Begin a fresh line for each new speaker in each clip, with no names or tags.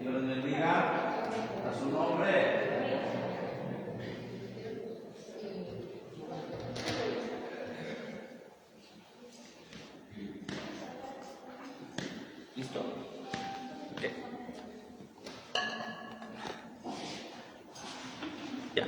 Dios les bendiga. A su nombre. ¿Listo? Ok. Ya.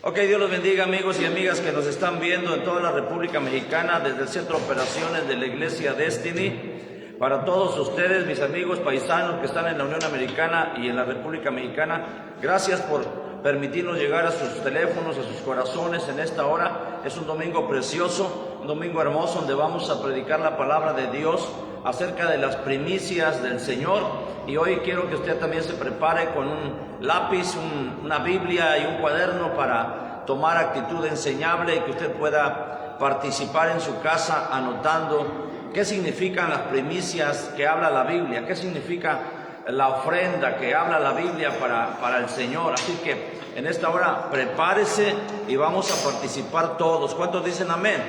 Ok, Dios los bendiga, amigos y amigas que nos están viendo en toda la República Mexicana desde el Centro de Operaciones de la Iglesia Destiny. Para todos ustedes, mis amigos paisanos que están en la Unión Americana y en la República Mexicana, gracias por permitirnos llegar a sus teléfonos, a sus corazones en esta hora. Es un domingo precioso, un domingo hermoso donde vamos a predicar la palabra de Dios acerca de las primicias del Señor. Y hoy quiero que usted también se prepare con un lápiz, una Biblia y un cuaderno para tomar actitud enseñable y que usted pueda participar en su casa anotando qué significan las primicias que habla la Biblia, qué significa la ofrenda que habla la Biblia para el Señor. Así que en esta hora prepárese y vamos a participar todos. ¿Cuántos dicen amén?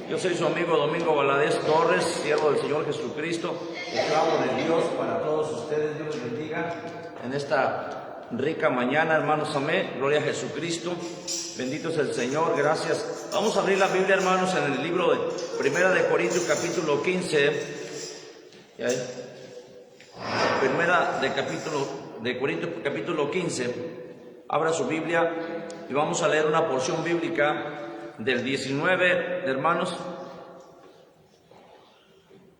Yo soy su amigo Domingo Valadez Torres, siervo del Señor Jesucristo, esclavo de Dios para todos ustedes. Dios les bendiga en esta rica mañana, hermanos, amén. Gloria a Jesucristo, bendito es el Señor, gracias. Vamos a abrir la Biblia, hermanos, en el libro de Primera de Corintios, capítulo 15. Primera de Corintios, capítulo 15. Abra su Biblia y vamos a leer una porción bíblica del 19, hermanos,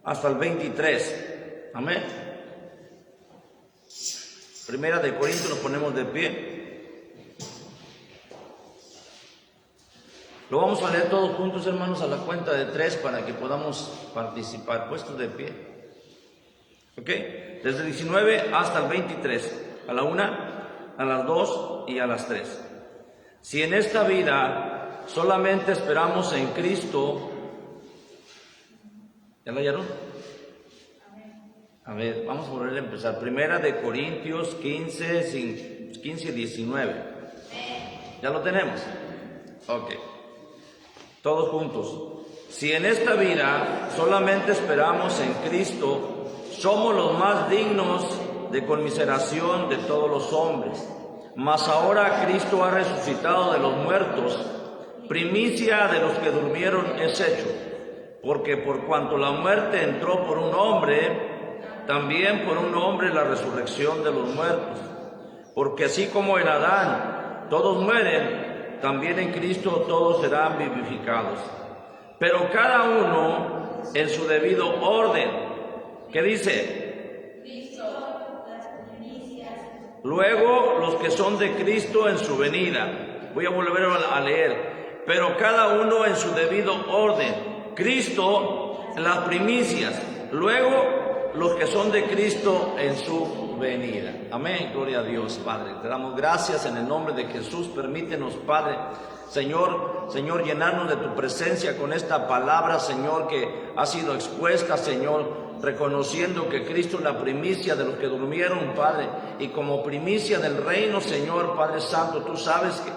hasta el 23. Amén. Primera de Corintios, nos ponemos de pie. Lo vamos a leer todos juntos, hermanos, a la cuenta de 3 para que podamos participar. Puestos de pie. ¿Ok? Desde el 19 hasta el 23. A la 1, a las 2 y a las 3. Si en esta vida solamente esperamos en Cristo. ¿Ya lo hallaron? A ver, vamos a volver a empezar. Primera de Corintios 15, 19. ¿Ya lo tenemos? Ok. Todos juntos. Si en esta vida solamente esperamos en Cristo, somos los más dignos de conmiseración de todos los hombres. Mas ahora Cristo ha resucitado de los muertos, primicia de los que durmieron es hecho, porque por cuanto la muerte entró por un hombre, también por un hombre la resurrección de los muertos. Porque así como en Adán todos mueren, también en Cristo todos serán vivificados. Pero cada uno en su debido orden. ¿Qué dice? Luego los que son de Cristo en su venida. Voy a volver a leer. Pero cada uno en su debido orden. Cristo en las primicias. Luego los que son de Cristo en su venida. Amén. Gloria a Dios, Padre. Te damos gracias en el nombre de Jesús. Permítenos, Padre, Señor, llenarnos de tu presencia con esta palabra, Señor, que ha sido expuesta, Señor, reconociendo que Cristo es la primicia de los que durmieron, Padre, y como primicia del reino, Señor, Padre Santo, tú sabes que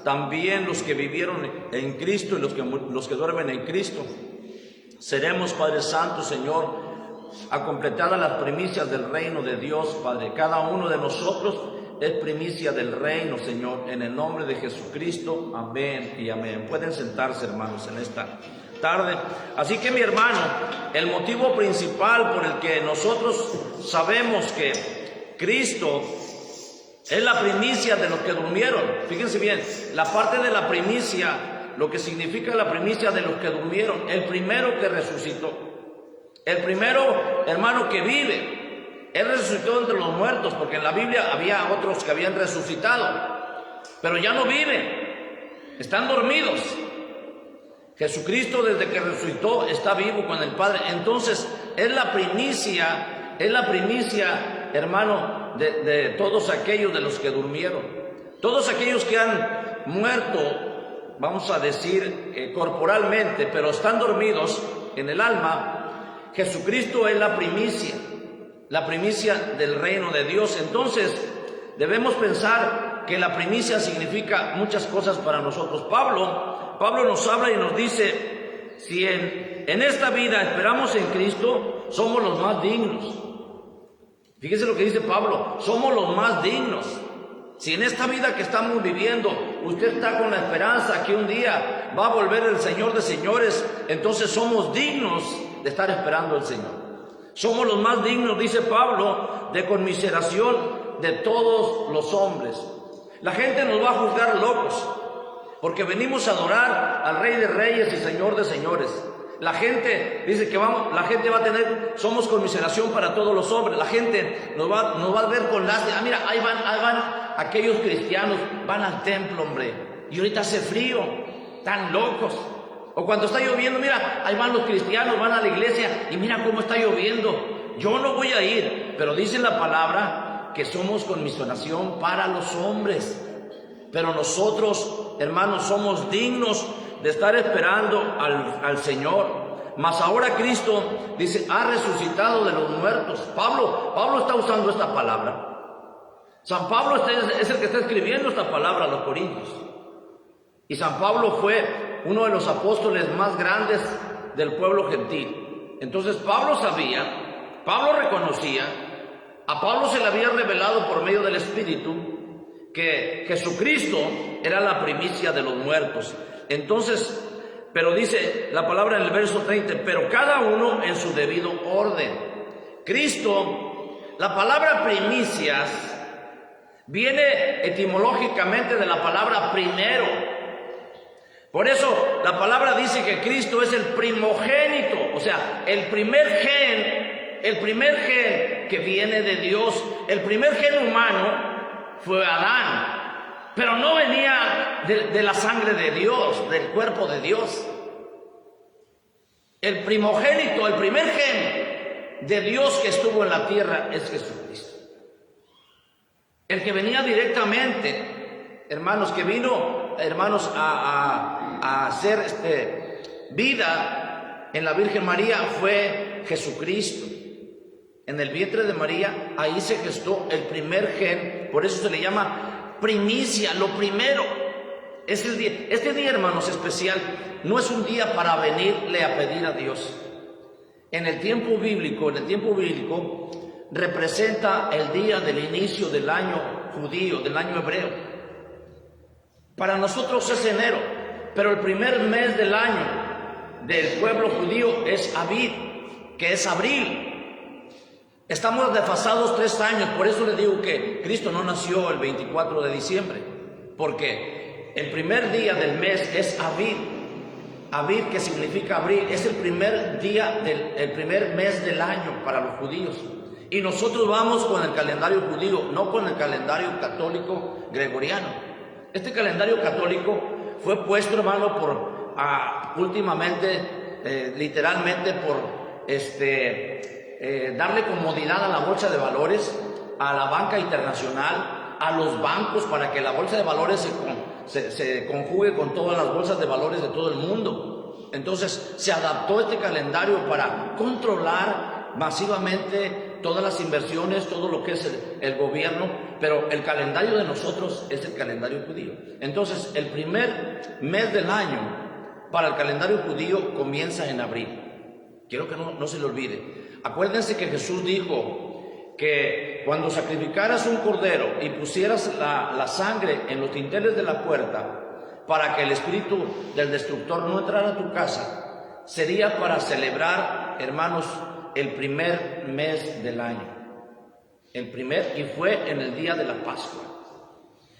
también los que vivieron en Cristo y los que duermen en Cristo, seremos, Padre Santo, Señor, a completar las primicias del reino de Dios, Padre. Cada uno de nosotros es primicia del reino, Señor, en el nombre de Jesucristo. Amén y amén. Pueden sentarse, hermanos, en esta tarde. Así que, mi hermano, el motivo principal por el que nosotros sabemos que Cristo es la primicia de los que durmieron. Fíjense bien, la parte de la primicia, lo que significa la primicia de los que durmieron, el primero que resucitó. El primero, hermano, que vive. Él resucitó entre los muertos, porque en la Biblia había otros que habían resucitado, pero ya no viven, están dormidos. Jesucristo, desde que resucitó, está vivo con el Padre. Entonces, es la primicia, hermano, de todos aquellos de los que durmieron. Todos aquellos que han muerto, vamos a decir, corporalmente, pero están dormidos en el alma. Jesucristo es la primicia del reino de Dios. Entonces, debemos pensar que la primicia significa muchas cosas para nosotros. Pablo nos habla y nos dice, si en esta vida esperamos en Cristo, somos los más dignos. Fíjese lo que dice Pablo, somos los más dignos. Si en esta vida que estamos viviendo, usted está con la esperanza que un día va a volver el Señor de señores, entonces somos dignos de estar esperando al Señor. Somos los más dignos, dice Pablo, de conmiseración de todos los hombres. La gente nos va a juzgar locos, porque venimos a adorar al Rey de Reyes y Señor de señores. La gente dice que la gente va a tener, somos conmiseración para todos los hombres. La gente nos va a ver con lástima. Ah, mira, ahí van aquellos cristianos, van al templo, hombre, y ahorita hace frío, tan locos. O cuando está lloviendo, mira, ahí van los cristianos, van a la iglesia, y mira cómo está lloviendo. Yo no voy a ir, pero dice la palabra que somos conmiseración para los hombres. Pero nosotros, hermanos, somos dignos de estar esperando al Señor. Mas ahora Cristo, dice, ha resucitado de los muertos. Pablo está usando esta palabra. San Pablo es el que está escribiendo esta palabra a los Corintios. Y San Pablo fue uno de los apóstoles más grandes del pueblo gentil. Entonces Pablo reconocía, a Pablo se le había revelado por medio del Espíritu que Jesucristo era la primicia de los muertos. Entonces, pero dice la palabra en el verso 30, pero cada uno en su debido orden. Cristo, la palabra primicias viene etimológicamente de la palabra primero. Por eso la palabra dice que Cristo es el primogénito, o sea, el primer gen que viene de Dios. El primer gen humano fue Adán, pero no venía de la sangre de Dios, del cuerpo de Dios. El primogénito, el primer gen de Dios que estuvo en la tierra es Jesucristo. El que venía directamente, hermanos, que vino, hermanos, a hacer vida en la Virgen María fue Jesucristo. En el vientre de María, ahí se gestó el primer gen, por eso se le llama primicia, lo primero. Es el día, este día, hermanos, especial, no es un día para venirle a pedir a Dios. En el tiempo bíblico representa el día del inicio del año judío, del año hebreo. Para nosotros es enero, pero el primer mes del año del pueblo judío es Abib, que es abril. Estamos desfasados 3 años, por eso les digo que Cristo no nació el 24 de diciembre, porque el primer día del mes es Abib. Abib, que significa abril, es el primer día el primer mes del año para los judíos. Y nosotros vamos con el calendario judío, no con el calendario católico gregoriano. Este calendario católico fue puesto, hermano, últimamente, literalmente por darle comodidad a la bolsa de valores, a la banca internacional, a los bancos, para que la bolsa de valores se conjugue con todas las bolsas de valores de todo el mundo. Entonces se adaptó este calendario para controlar masivamente todas las inversiones, todo lo que es el gobierno, pero el calendario de nosotros es el calendario judío. Entonces el primer mes del año para el calendario judío comienza en abril. Quiero que no se le olvide. Acuérdense que Jesús dijo que cuando sacrificaras un cordero y pusieras la sangre en los dinteles de la puerta para que el espíritu del destructor no entrara a tu casa, sería para celebrar, hermanos, el primer mes del año. Y fue en el día de la Pascua.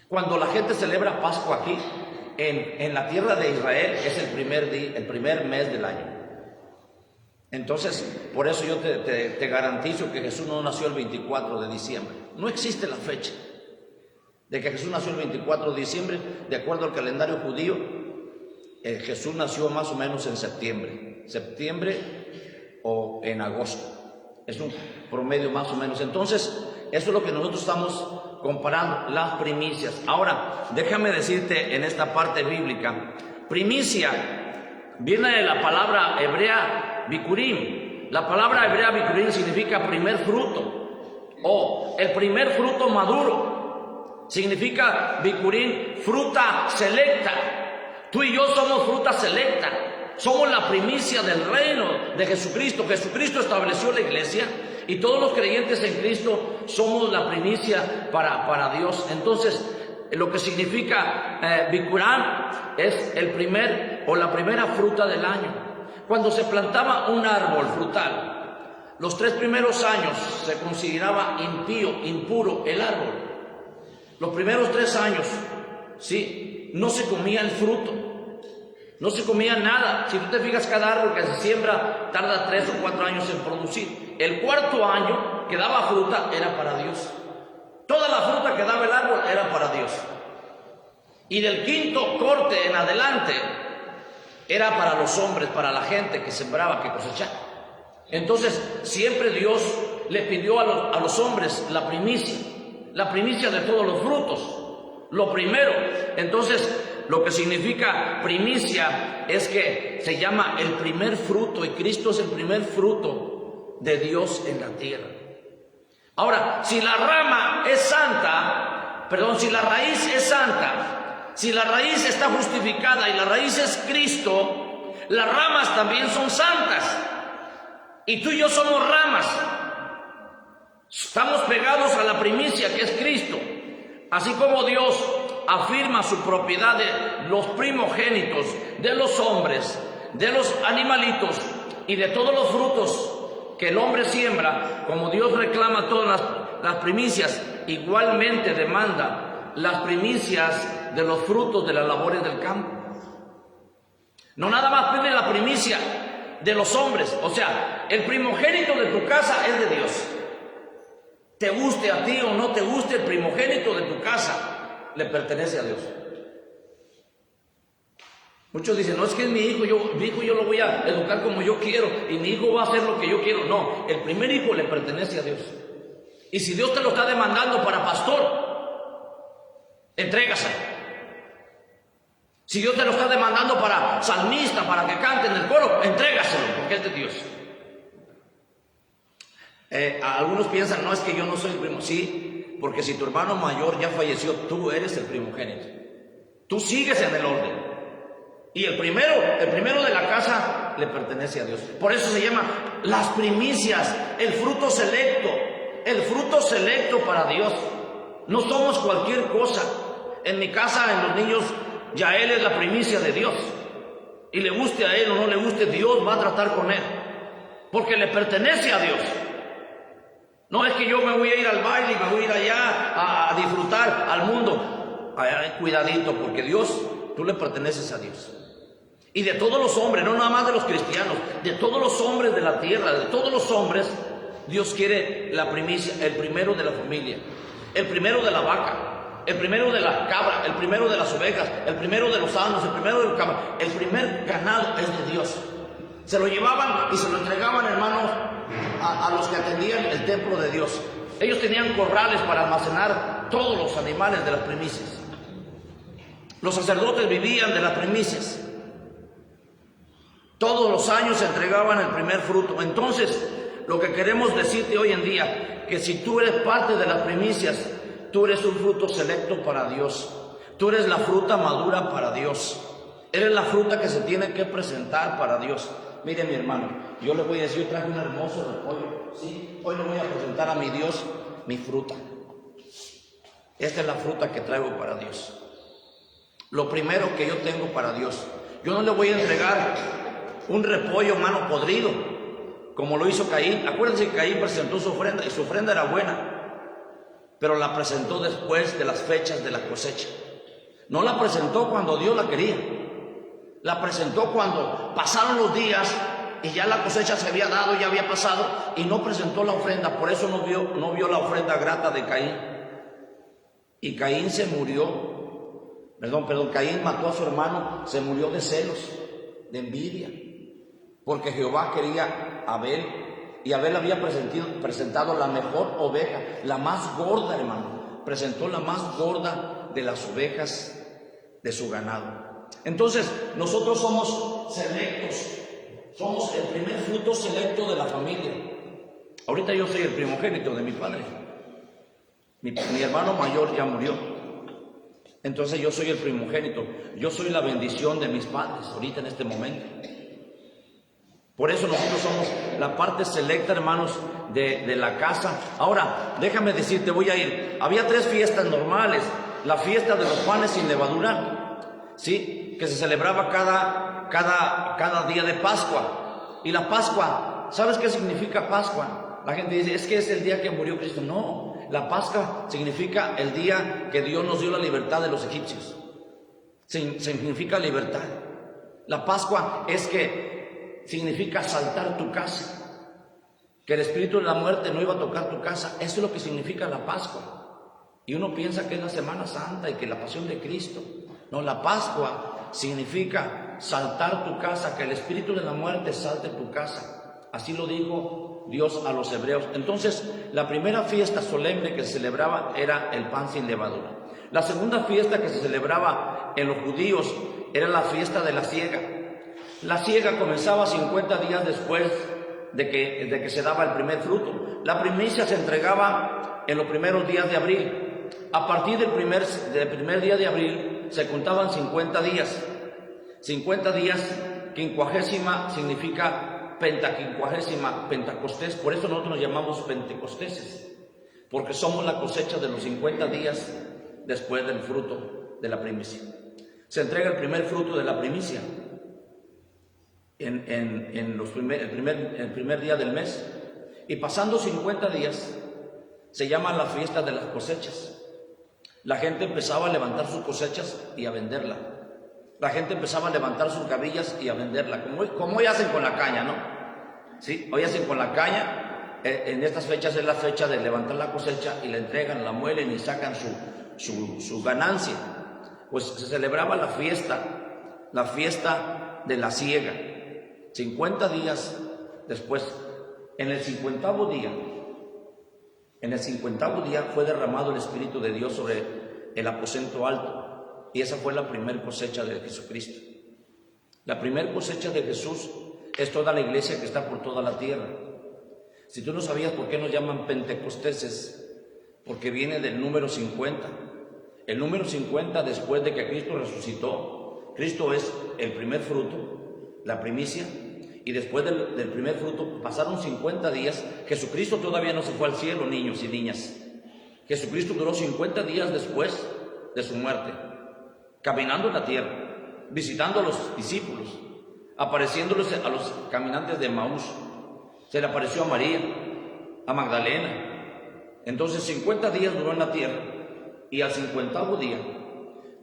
Cuando la gente celebra Pascua aquí, en la tierra de Israel, es el primer mes del año. Entonces, por eso yo te garantizo que Jesús no nació el 24 de diciembre. No existe la fecha de que Jesús nació el 24 de diciembre. De acuerdo al calendario judío, Jesús nació más o menos en septiembre o en agosto. Es un promedio más o menos. Entonces, eso es lo que nosotros estamos comparando, las primicias. Ahora, déjame decirte en esta parte bíblica, primicia viene de la palabra hebrea Bikurim. La palabra hebrea Bikurim significa primer fruto o el primer fruto maduro. Significa Bikurim, fruta selecta. Tú y yo somos fruta selecta. Somos la primicia del reino de Jesucristo. Jesucristo estableció la iglesia Y todos los creyentes en Cristo somos la primicia para Dios. Entonces, lo que significa Bikuram es el primer o la primera fruta del año. Cuando se plantaba un árbol frutal, los 3 primeros años se consideraba impuro el árbol. Los primeros 3 años, sí, no se comía el fruto, no se comía nada. Si tú te fijas, cada árbol que se siembra tarda 3 o 4 años en producir. El 4.º año que daba fruta era para Dios. Toda la fruta que daba el árbol era para Dios. Y del 5.º corte en adelante era para los hombres, para la gente que sembraba, que cosechaba. Entonces siempre Dios le pidió a los hombres la primicia de todos los frutos, lo primero. Entonces lo que significa primicia es que se llama el primer fruto, y Cristo es el primer fruto de Dios en la tierra. Ahora, si la rama es santa, si la raíz es santa, si la raíz está justificada y la raíz es Cristo, las ramas también son santas. Y tú y yo somos ramas. Estamos pegados a la primicia que es Cristo. Así como Dios afirma su propiedad de los primogénitos, de los hombres, de los animalitos y de todos los frutos que el hombre siembra, como Dios reclama todas las primicias, igualmente demanda las primicias de los frutos de las labores del campo. No nada más pide la primicia de los hombres, o sea, el primogénito de tu casa es de Dios. Te guste a ti o no te guste, el primogénito de tu casa le pertenece a Dios. Muchos dicen, no, es que es mi hijo yo lo voy a educar como yo quiero y mi hijo va a hacer lo que yo quiero. No, el primer hijo le pertenece a Dios. Y si Dios te lo está demandando para pastor, entrégaselo. Si Dios te lo está demandando para salmista, para que cante en el coro, entrégaselo, porque es de Dios. Algunos piensan, no, es que yo no soy el primo. Sí, porque si tu hermano mayor ya falleció, tú eres el primogénito. Tú sigues en el orden. Y el primero de la casa le pertenece a Dios. Por eso se llama las primicias, el fruto selecto para Dios. No somos cualquier cosa. En mi casa, en los niños, Yael es la primicia de Dios. Y le guste a él o no le guste, Dios va a tratar con él. Porque le pertenece a Dios. No es que yo me voy a ir al baile y me voy a ir allá a disfrutar al mundo. Cuidadito, porque Dios, tú le perteneces a Dios. Y de todos los hombres, no nada más de los cristianos, de todos los hombres de la tierra, de todos los hombres, Dios quiere la primicia, el primero de la familia, el primero de la vaca, el primero de la cabra, el primero de las ovejas, el primero de los asnos, el primero del caballo. El primer ganado es de Dios. Se lo llevaban y se lo entregaban, hermanos, a los que atendían el templo de Dios. Ellos tenían corrales para almacenar todos los animales de las primicias. Los sacerdotes vivían de las primicias. Todos los años se entregaban el primer fruto. Entonces, lo que queremos decirte hoy en día, que si tú eres parte de las primicias, tú eres un fruto selecto para Dios. Tú eres la fruta madura para Dios. Eres la fruta que se tiene que presentar para Dios. Mire, mi hermano, yo le voy a decir, yo traje un hermoso repollo. ¿Sí? Hoy le voy a presentar a mi Dios mi fruta. Esta es la fruta que traigo para Dios. Lo primero que yo tengo para Dios. Yo no le voy a entregar un repollo, hermano, podrido, como lo hizo Caín. Acuérdense que Caín presentó su ofrenda y su ofrenda era buena, pero la presentó después de las fechas de la cosecha. No la presentó cuando Dios la quería. La presentó cuando pasaron los días y ya la cosecha se había dado, ya había pasado, y no presentó la ofrenda. Por eso no vio la ofrenda grata de Caín. Y Caín se murió. Caín mató a su hermano, se murió de celos, de envidia, porque Jehová quería a Abel, y Abel había presentado la mejor oveja, la más gorda, hermano. Presentó la más gorda de las ovejas de su ganado. Entonces, nosotros somos selectos, somos el primer fruto selecto de la familia. Ahorita yo soy el primogénito de mi padre. Mi hermano mayor ya murió. Entonces yo soy el primogénito. Yo soy la bendición de mis padres ahorita en este momento. Por eso nosotros somos la parte selecta, hermanos, de la casa. Ahora, déjame decirte, voy a ir. Había 3 fiestas normales. La fiesta de los panes sin levadura, ¿sí? Que se celebraba cada día de Pascua. Y la Pascua, ¿sabes qué significa Pascua? La gente dice, es que es el día que murió Cristo. No, la Pascua significa el día que Dios nos dio la libertad de los egipcios. Significa libertad. La Pascua es que significa saltar tu casa, que el espíritu de la muerte no iba a tocar tu casa. Eso es lo que significa la Pascua. Y uno piensa que es la Semana Santa y que la pasión de Cristo. No, la Pascua significa saltar tu casa, que el espíritu de la muerte salte tu casa. Así lo dijo Dios a los hebreos. Entonces, la primera fiesta solemne que se celebraba era el pan sin levadura. La segunda fiesta que se celebraba en los judíos era la fiesta de la siega. La siega comenzaba 50 días después de que se daba el primer fruto. La primicia se entregaba en los primeros días de abril. A partir del primer día de abril se contaban 50 días. 50 días, quincuagésima significa pentaquincuagésima, Pentecostés. Por eso nosotros nos llamamos pentecosteses, porque somos la cosecha de los 50 días después del fruto de la primicia. Se entrega el primer fruto de la primicia el primer día del mes, y pasando 50 días se llama la fiesta de las cosechas. La gente empezaba a levantar sus cosechas y a venderla. La gente empezaba a levantar sus gavillas y a venderla, como hoy hacen con la caña, ¿no? Sí, hoy hacen con la caña. En estas fechas es la fecha de levantar la cosecha y la entregan, la muelen y sacan su ganancia. Pues se celebraba la fiesta de la siega. 50 días después, en el 50º día fue derramado el Espíritu de Dios sobre el aposento alto, y esa fue la primera cosecha de Jesucristo. La primera cosecha de Jesús es toda la iglesia que está por toda la tierra. Si tú no sabías por qué nos llaman pentecosteses, porque viene del número 50. El número 50, después de que Cristo resucitó, Cristo es el primer fruto, la primicia, y después del primer fruto pasaron 50 días. Jesucristo todavía no se fue al cielo, niños y niñas. Jesucristo duró 50 días después de su muerte, caminando en la tierra, visitando a los discípulos, apareciéndoles a los caminantes de Emaús. Se le apareció a María, a Magdalena. Entonces 50 días duró en la tierra, y al 50º día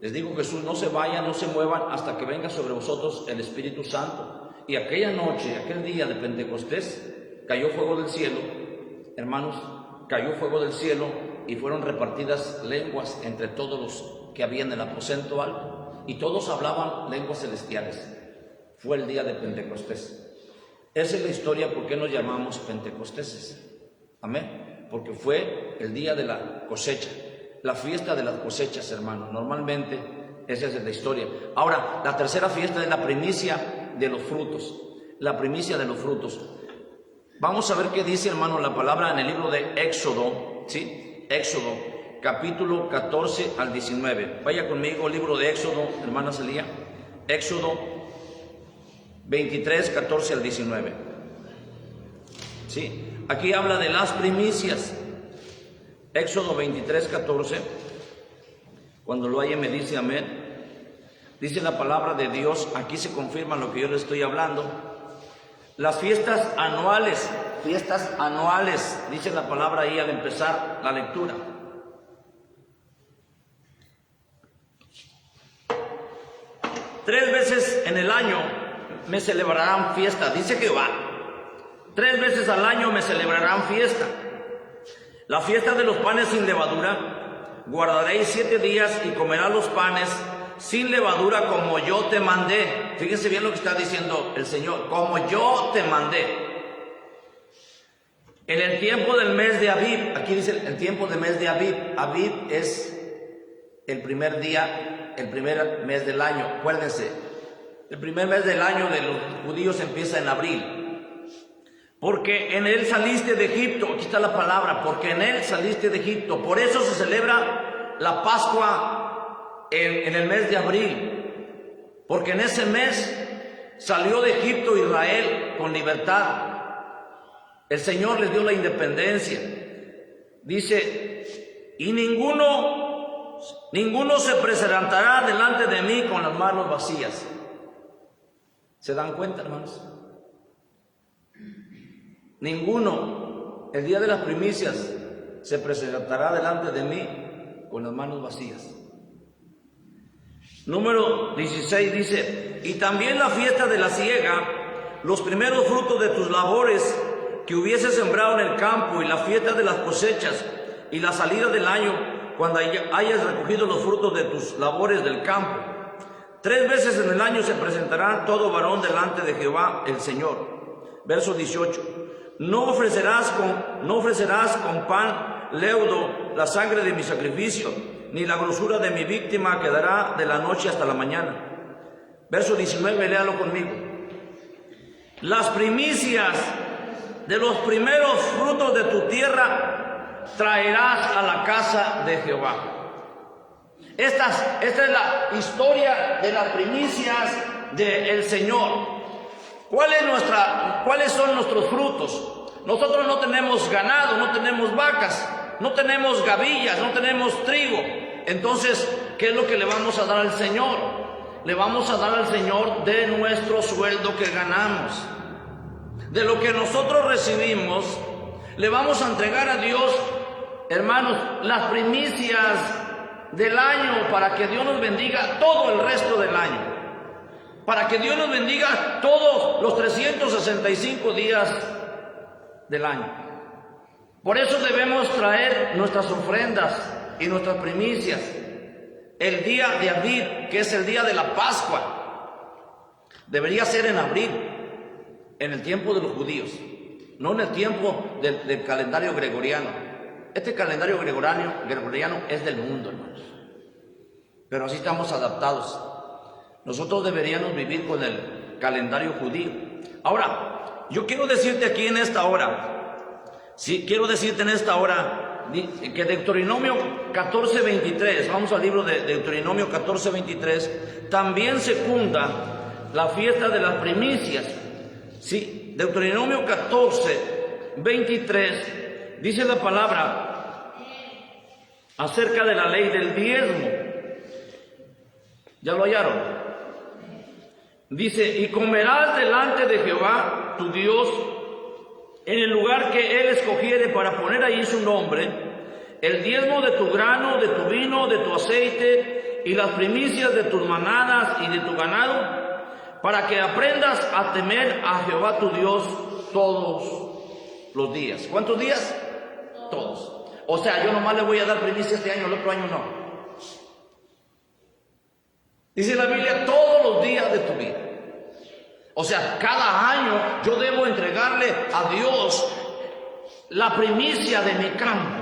les dijo Jesús: no se vayan, no se muevan hasta que venga sobre vosotros el Espíritu Santo. Y aquella noche, aquel día de Pentecostés, cayó fuego del cielo, hermanos, cayó fuego del cielo, y fueron repartidas lenguas entre todos los que habían en el aposento alto, y todos hablaban lenguas celestiales. Fue el día de Pentecostés. Esa es la historia por qué nos llamamos pentecosteses. Amén. Porque fue el día de la cosecha, la fiesta de las cosechas, hermanos. Normalmente esa es la historia. Ahora, la tercera fiesta es la primicia de los frutos. La primicia de los frutos. Vamos a ver qué dice, hermano, la palabra en el libro de Éxodo, ¿sí? Éxodo, capítulo 14 al 19. Vaya conmigo, libro de Éxodo, hermana Celía. Éxodo 23, 14 al 19. ¿Sí? Aquí habla de las primicias. Éxodo 23, 14. Cuando lo haya me dice amén. Dice la palabra de Dios, aquí se confirma lo que yo le estoy hablando. Las fiestas anuales, dice la palabra ahí al empezar la lectura. Tres veces en el año me celebrarán fiesta, dice Jehová. 3 veces al año me celebrarán fiesta. La fiesta de los panes sin levadura, guardaréis 7 días y comerás los panes sin levadura como yo te mandé. Fíjense bien lo que está diciendo el Señor, como yo te mandé. En el tiempo del mes de Abib, aquí dice el tiempo del mes de Abib. Abib es el primer día, el primer mes del año. Acuérdense, el primer mes del año de los judíos empieza en abril. Porque en él saliste de Egipto, aquí está la palabra, porque en él saliste de Egipto. Por eso se celebra la Pascua en el mes de abril, porque en ese mes salió de Egipto Israel con libertad. El Señor les dio la independencia. Dice, y ninguno se presentará delante de mí con las manos vacías. ¿Se dan cuenta, hermanos? Ninguno, el día de las primicias, se presentará delante de mí con las manos vacías. Número 16 dice, y también la fiesta de la siega, los primeros frutos de tus labores que hubieses sembrado en el campo, y la fiesta de las cosechas, y la salida del año, cuando hayas recogido los frutos de tus labores del campo. 3 veces en el año se presentará todo varón delante de Jehová el Señor. Verso 18, no ofrecerás con pan leudo la sangre de mi sacrificio, ni la grosura de mi víctima quedará de la noche hasta la mañana. Verso 19, léalo conmigo. Las primicias de los primeros frutos de tu tierra traerás a la casa de Jehová. Esta es la historia de las primicias del Señor. ¿Cuáles son nuestros frutos? Nosotros no tenemos ganado, no tenemos vacas, no tenemos gavillas, no tenemos trigo. Entonces, ¿qué es lo que le vamos a dar al Señor? Le vamos a dar al Señor de nuestro sueldo que ganamos. De lo que nosotros recibimos, le vamos a entregar a Dios, hermanos, las primicias del año, para que Dios nos bendiga todo el resto del año, para que Dios nos bendiga todos los 365 días del año. Por eso debemos traer nuestras ofrendas y nuestras primicias el día de Aviv, que es el día de la Pascua. Debería ser en abril, en el tiempo de los judíos, no en el tiempo del calendario gregoriano. Este calendario gregoriano es del mundo, hermanos, pero así estamos adaptados. Nosotros deberíamos vivir con el calendario judío. Ahora, yo quiero decirte aquí en esta hora, que Deuteronomio 14:23, vamos al libro de Deuteronomio 14:23, también secunda la fiesta de las primicias. Sí, Deuteronomio 14:23 dice la palabra acerca de la ley del diezmo. ¿Ya lo hallaron? Dice, y comerás delante de Jehová tu Dios en el lugar que Él escogiere para poner ahí su nombre, el diezmo de tu grano, de tu vino, de tu aceite y las primicias de tus manadas y de tu ganado, para que aprendas a temer a Jehová tu Dios todos los días. ¿Cuántos días? Todos. O sea, yo nomás le voy a dar primicia este año, el otro año no. Dice la Biblia, todos los días de tu vida. O sea, cada año yo debo entregarle a Dios la primicia de mi campo,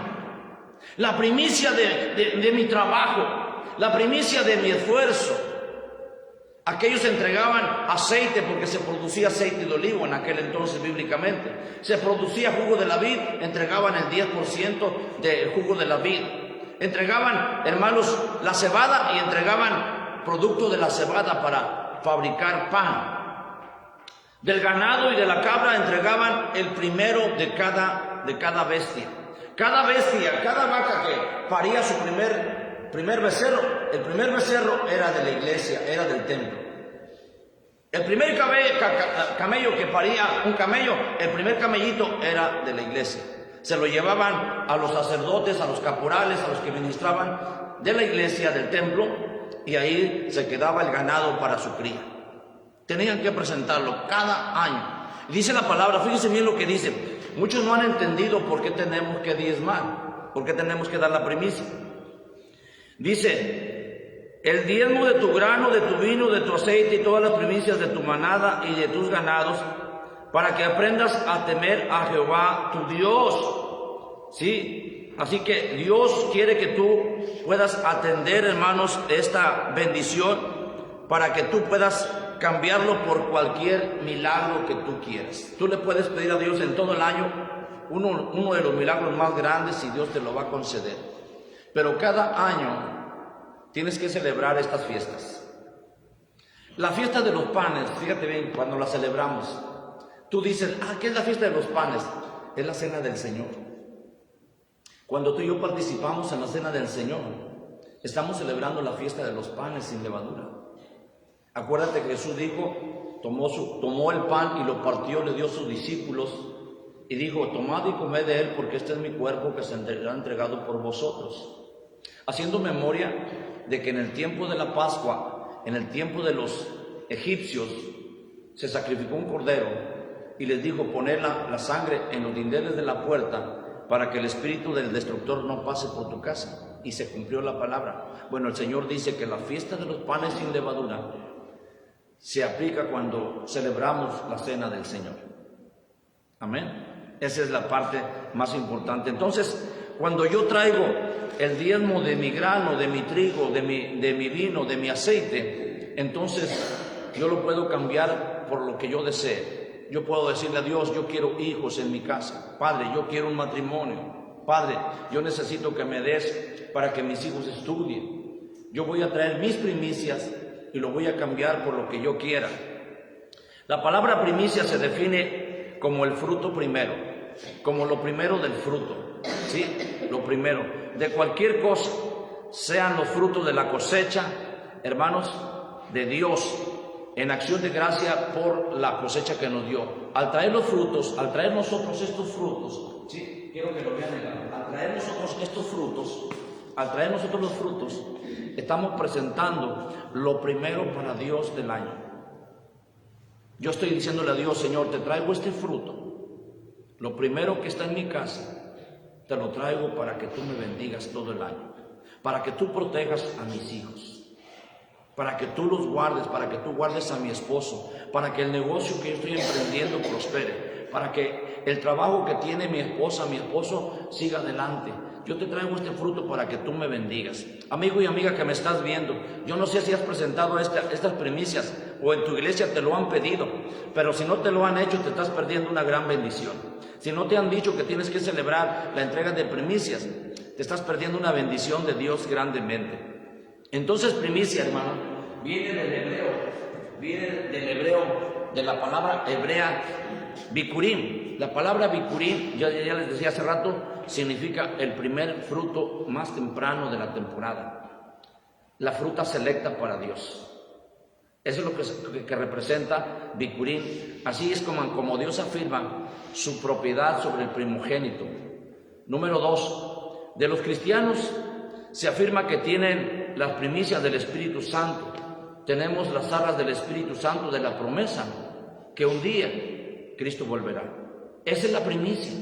la primicia de mi trabajo, la primicia de mi esfuerzo. Aquellos entregaban aceite porque se producía aceite de olivo en aquel entonces bíblicamente. Se producía jugo de la vid, entregaban el 10% del jugo de la vid. Entregaban, hermanos, la cebada y entregaban producto de la cebada para fabricar pan. Del ganado y de la cabra entregaban el primero de cada bestia. Cada bestia, cada vaca que paría su primer becerro, el primer becerro era de la iglesia, era del templo. El primer camello que paría un camello, el primer camellito era de la iglesia. Se lo llevaban a los sacerdotes, a los caporales, a los que ministraban de la iglesia, del templo, y ahí se quedaba el ganado para su cría. Tenían que presentarlo cada año. Dice la palabra, fíjense bien lo que dice. Muchos no han entendido por qué tenemos que diezmar, por qué tenemos que dar la primicia. Dice, el diezmo de tu grano, de tu vino, de tu aceite y todas las primicias de tu manada y de tus ganados, para que aprendas a temer a Jehová tu Dios. Sí, así que Dios quiere que tú puedas atender, hermanos, esta bendición, para que tú puedas cambiarlo por cualquier milagro que tú quieras. Tú le puedes pedir a Dios en todo el año uno de los milagros más grandes y Dios te lo va a conceder. Pero cada año tienes que celebrar estas fiestas. La fiesta de los panes, fíjate bien, cuando la celebramos, tú dices, ¿qué es la fiesta de los panes? Es la cena del Señor. Cuando tú y yo participamos en la cena del Señor, estamos celebrando la fiesta de los panes sin levadura. Acuérdate que Jesús dijo, tomó el pan y lo partió, le dio a sus discípulos y dijo, tomad y comed de él, porque este es mi cuerpo que será entregado por vosotros. Haciendo memoria de que en el tiempo de la Pascua, en el tiempo de los egipcios, se sacrificó un cordero y les dijo, poner la sangre en los dinteles de la puerta para que el espíritu del destructor no pase por tu casa. Y se cumplió la palabra. Bueno, el Señor dice que la fiesta de los panes sin levadura se aplica cuando celebramos la cena del Señor. Amén. Esa es la parte más importante. Entonces, cuando yo traigo el diezmo de mi grano, de mi trigo, de mi vino, de mi aceite, entonces yo lo puedo cambiar por lo que yo desee. Yo puedo decirle a Dios, yo quiero hijos en mi casa. Padre, yo quiero un matrimonio. Padre, yo necesito que me des para que mis hijos estudien. Yo voy a traer mis primicias y lo voy a cambiar por lo que yo quiera. La palabra primicia se define como el fruto primero, como lo primero del fruto, ¿sí? Lo primero de cualquier cosa, sean los frutos de la cosecha, hermanos, de Dios, en acción de gracia por la cosecha que nos dio. Al traer los frutos, al traer nosotros estos frutos, ¿sí? Quiero que lo vean, al traer nosotros estos frutos, al traer nosotros los frutos, estamos presentando lo primero para Dios del año. Yo estoy diciéndole a Dios, Señor, te traigo este fruto, lo primero que está en mi casa, te lo traigo para que tú me bendigas todo el año, para que tú protejas a mis hijos, para que tú los guardes, para que tú guardes a mi esposo, para que el negocio que yo estoy emprendiendo prospere, para que el trabajo que tiene mi esposa, mi esposo, siga adelante. Yo te traigo este fruto para que tú me bendigas. Amigo y amiga que me estás viendo, yo no sé si has presentado estas primicias o en tu iglesia te lo han pedido, pero si no te lo han hecho, te estás perdiendo una gran bendición. Si no te han dicho que tienes que celebrar la entrega de primicias, te estás perdiendo una bendición de Dios grandemente. Entonces, primicia, hermano, viene del hebreo, de la palabra hebrea bikurim. La palabra bikurim, ya les decía hace rato, significa el primer fruto más temprano de la temporada, la fruta selecta para Dios. Eso es lo que representa bikurim. Así es como Dios afirma su propiedad sobre el primogénito. Número 2, de los cristianos se afirma que tienen las primicias del Espíritu Santo. Tenemos las arras del Espíritu Santo de la promesa que un día Cristo volverá. Esa es la primicia.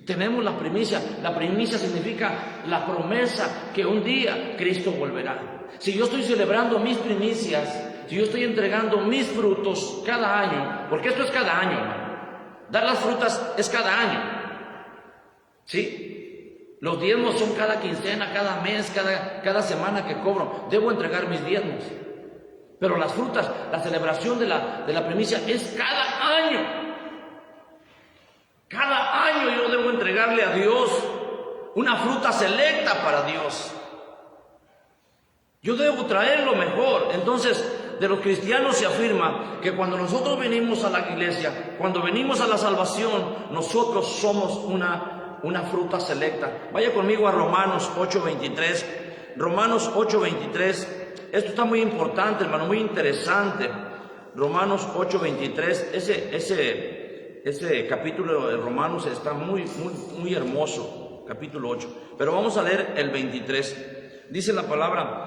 Tenemos la primicia. La primicia significa la promesa que un día Cristo volverá. Si yo estoy celebrando mis primicias, si yo estoy entregando mis frutos cada año, porque esto es cada año, hermano. Dar las frutas es cada año. ¿Sí? Los diezmos son cada quincena, cada mes, cada semana que cobro. Debo entregar mis diezmos. Pero las frutas, la celebración de la primicia es cada año. Cada año yo debo entregarle a Dios una fruta selecta para Dios. Yo debo traer lo mejor. Entonces, de los cristianos se afirma que cuando nosotros venimos a la iglesia, cuando venimos a la salvación, nosotros somos una fruta selecta. Vaya conmigo a Romanos 8:23. Romanos 8:23. Esto está muy importante, hermano, muy interesante. Romanos 8:23. Ese capítulo de Romanos está muy hermoso. Capítulo 8. Pero vamos a leer el 23. Dice la palabra,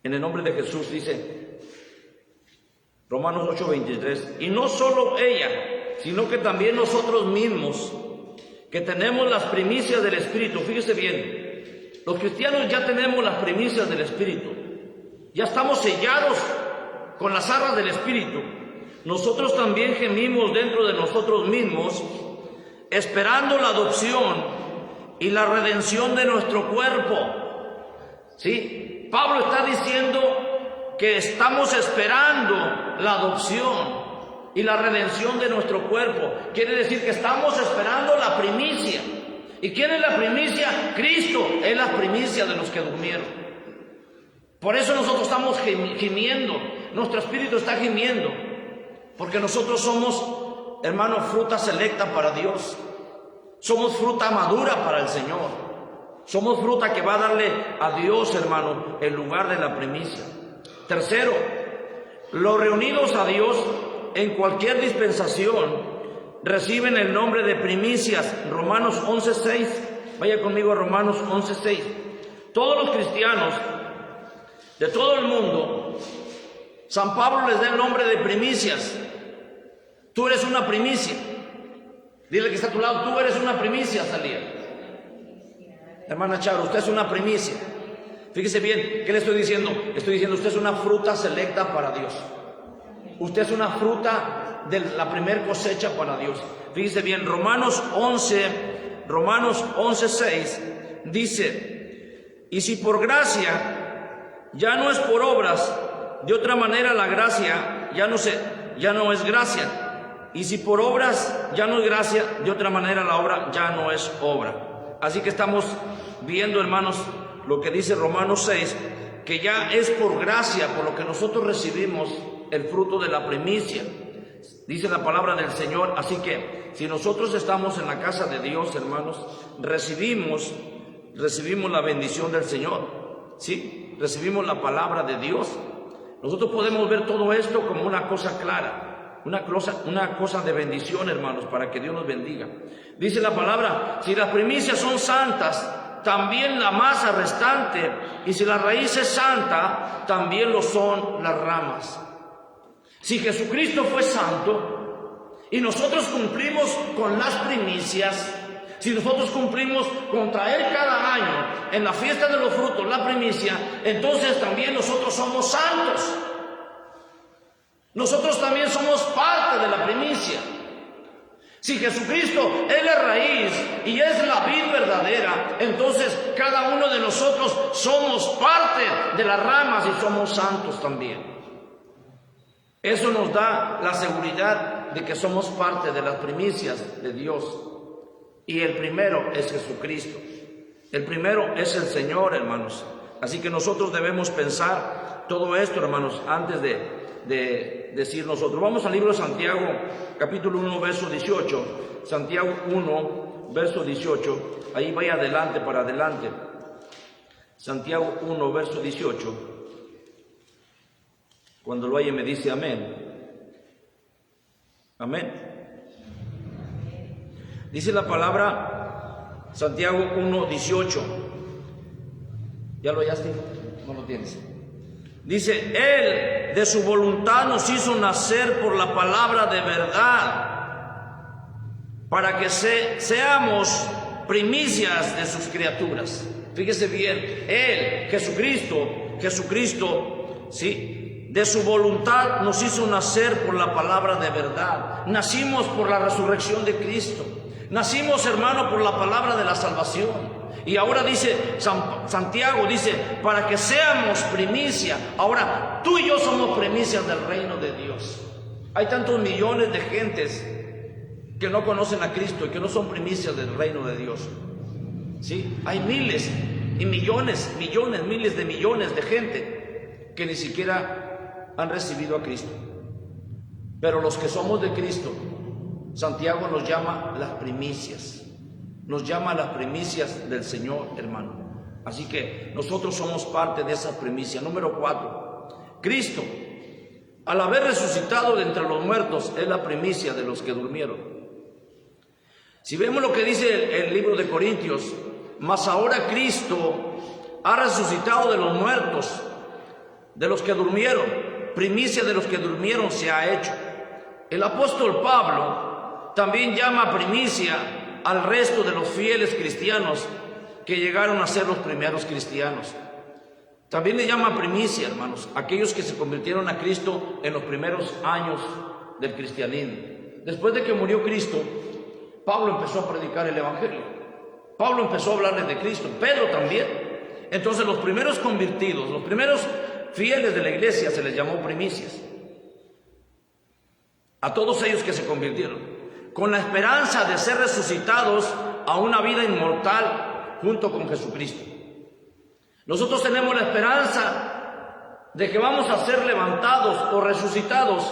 en el nombre de Jesús, dice Romanos 8:23. Y no solo ella, sino que también nosotros mismos, que tenemos las primicias del Espíritu. Fíjese bien, los cristianos ya tenemos las primicias del Espíritu, ya estamos sellados con las arras del Espíritu. Nosotros también gemimos dentro de nosotros mismos, esperando la adopción y la redención de nuestro cuerpo. ¿Sí? Pablo está diciendo que estamos esperando la adopción y la redención de nuestro cuerpo. Quiere decir que estamos esperando la primicia. ¿Y quién es la primicia? Cristo es la primicia de los que durmieron. Por eso nosotros estamos gimiendo, nuestro espíritu está gimiendo, porque nosotros somos, hermano, fruta selecta para Dios. Somos fruta madura para el Señor. Somos fruta que va a darle a Dios, hermano, el lugar de la primicia. Tercero, los reunidos a Dios en cualquier dispensación reciben el nombre de primicias. Romanos 11:6. Vaya conmigo a Romanos 11:6. Todos los cristianos de todo el mundo, San Pablo les da el nombre de primicias. Tú eres una primicia. Dile que está a tu lado, tú eres una primicia, Salía. Hermana Charo, usted es una primicia. Fíjese bien, ¿qué le estoy diciendo? Estoy diciendo, usted es una fruta selecta para Dios. Usted es una fruta de la primer cosecha para Dios. Fíjese bien, Romanos 11:6 dice: y si por gracia, ya no es por obras, de otra manera la gracia ya no es gracia. Y si por obras ya no es gracia, de otra manera la obra ya no es obra. Así que estamos viendo, hermanos, lo que dice Romanos 6, que ya es por gracia, por lo que nosotros recibimos el fruto de la primicia. Dice la palabra del Señor. Así que si nosotros estamos en la casa de Dios, hermanos, recibimos la bendición del Señor, ¿sí? Recibimos la palabra de Dios. Nosotros podemos ver todo esto como una cosa clara. Una cosa de bendición, hermanos, para que Dios nos bendiga. Dice la palabra: si las primicias son santas, también la masa restante, y si la raíz es santa, también lo son las ramas. Si Jesucristo fue santo y nosotros cumplimos con las primicias, si nosotros cumplimos con traer cada año en la fiesta de los frutos la primicia, entonces también nosotros somos santos. Nosotros también somos parte de la primicia. Si Jesucristo es la raíz y es la vid verdadera, entonces cada uno de nosotros somos parte de las ramas y somos santos también. Eso nos da la seguridad de que somos parte de las primicias de Dios. Y el primero es Jesucristo. El primero es el Señor, hermanos. Así que nosotros debemos pensar todo esto, hermanos, antes de decir nosotros. Vamos al libro de Santiago, capítulo 1, verso 18. Santiago 1, verso 18. Ahí vaya adelante, para adelante. Santiago 1, verso 18. Cuando lo haya me dice amén. Amén. Dice la palabra, Santiago 1, 18. ¿Ya lo hallaste? No lo tienes. Dice: Él de su voluntad nos hizo nacer por la palabra de verdad, para que seamos primicias de sus criaturas. Fíjese bien, Él, Jesucristo, ¿sí? De su voluntad nos hizo nacer por la palabra de verdad. Nacimos por la resurrección de Cristo. Nacimos, hermano, por la palabra de la salvación. Y ahora dice Santiago, dice, para que seamos primicia. Ahora, tú y yo somos primicias del reino de Dios. Hay tantos millones de gentes que no conocen a Cristo y que no son primicias del reino de Dios. ¿Sí? Hay miles y millones, miles de millones de gente que ni siquiera han recibido a Cristo. Pero los que somos de Cristo, Santiago nos llama las primicias. Nos llama a las primicias del Señor, hermano. Así que nosotros somos parte de esa primicia. Número 4. Cristo, al haber resucitado de entre los muertos, es la primicia de los que durmieron. Si vemos lo que dice el libro de Corintios: mas ahora Cristo ha resucitado de los muertos, de los que durmieron. Primicia de los que durmieron se ha hecho. El apóstol Pablo también llama primicia al resto de los fieles cristianos que llegaron a ser los primeros cristianos. También le llama primicia, hermanos, aquellos que se convirtieron a Cristo en los primeros años del cristianismo. Después de que murió Cristo, Pablo empezó a predicar el evangelio. Pablo empezó a hablarles de Cristo, Pedro también. Entonces los primeros convertidos, los primeros fieles de la iglesia se les llamó primicias. A todos ellos que se convirtieron, con la esperanza de ser resucitados a una vida inmortal junto con Jesucristo. Nosotros tenemos la esperanza de que vamos a ser levantados o resucitados